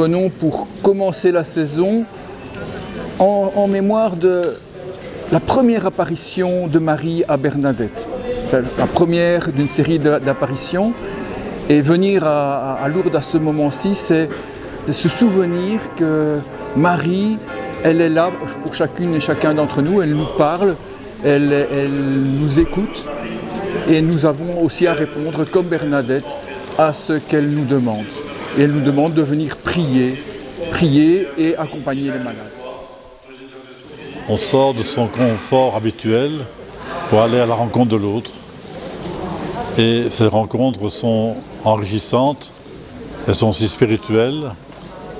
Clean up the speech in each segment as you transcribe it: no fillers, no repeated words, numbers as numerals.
venons pour commencer la saison en mémoire de la première apparition de Marie à Bernadette. C'est la première d'une série d'apparitions. Et venir à Lourdes à ce moment-ci, c'est de se souvenir que Marie, elle est là pour chacune et chacun d'entre nous, elle nous parle, elle nous écoute et nous avons aussi à répondre, comme Bernadette, à ce qu'elle nous demande. Et elle nous demande de venir prier et accompagner les malades. On sort de son confort habituel pour aller à la rencontre de l'autre. Et ces rencontres sont enrichissantes, elles sont aussi spirituelles,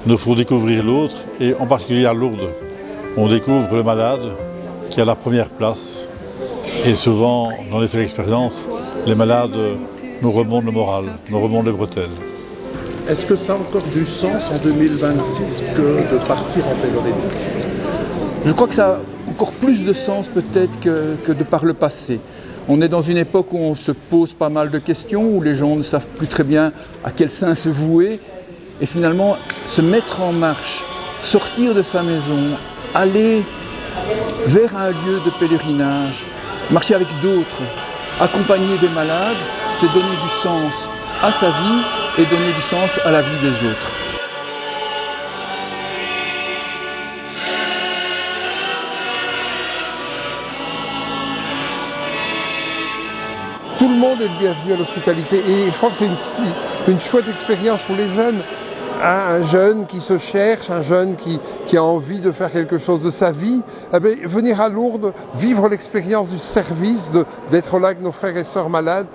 nous font découvrir l'autre, et en particulier à Lourdes, on découvre le malade qui a la première place. Et souvent, j'en ai fait l'expérience, les malades nous remontent le moral, nous remontent les bretelles. Est-ce que ça a encore du sens en 2026 que de partir en pèlerinage? Je crois que ça a encore plus de sens peut-être que de par le passé. On est dans une époque où on se pose pas mal de questions, où les gens ne savent plus très bien à quel saint se vouer. Et finalement, se mettre en marche, sortir de sa maison, aller vers un lieu de pèlerinage, marcher avec d'autres, accompagner des malades, c'est donner du sens à sa vie et donner du sens à la vie des autres. Tout le monde est le bienvenu à l'hospitalité et je crois que c'est une chouette expérience pour les jeunes. Un jeune qui se cherche, un jeune qui a envie de faire quelque chose de sa vie, venir à Lourdes, vivre l'expérience du service, d'être là avec nos frères et sœurs malades,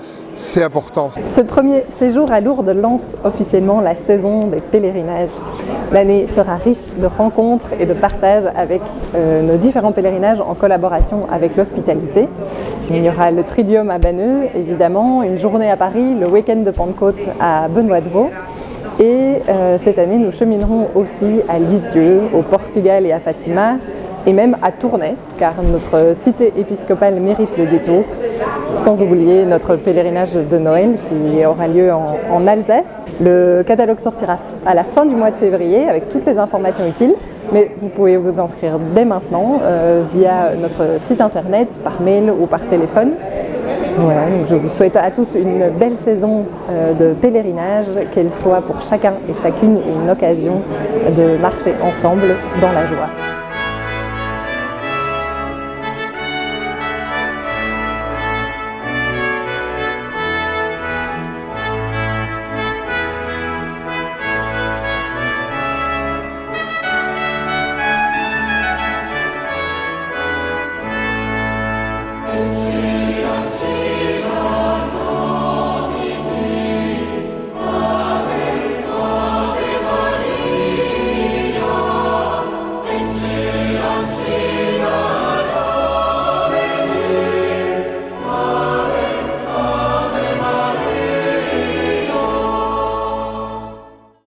c'est important. Ce premier séjour à Lourdes lance officiellement la saison des pèlerinages. L'année sera riche de rencontres et de partages avec nos différents pèlerinages en collaboration avec l'hospitalité. Il y aura le Triduum à Banneux, évidemment, une journée à Paris, le week-end de Pentecôte à Benoît-de-Vaux. Et cette année, nous cheminerons aussi à Lisieux, au Portugal et à Fatima, et même à Tournai, car notre cité épiscopale mérite le détour, sans oublier notre pèlerinage de Noël qui aura lieu en Alsace. Le catalogue sortira à la fin du mois de février avec toutes les informations utiles, mais vous pouvez vous inscrire dès maintenant via notre site internet, par mail ou par téléphone. Voilà, donc je vous souhaite à tous une belle saison de pèlerinage, qu'elle soit pour chacun et chacune une occasion de marcher ensemble dans la joie.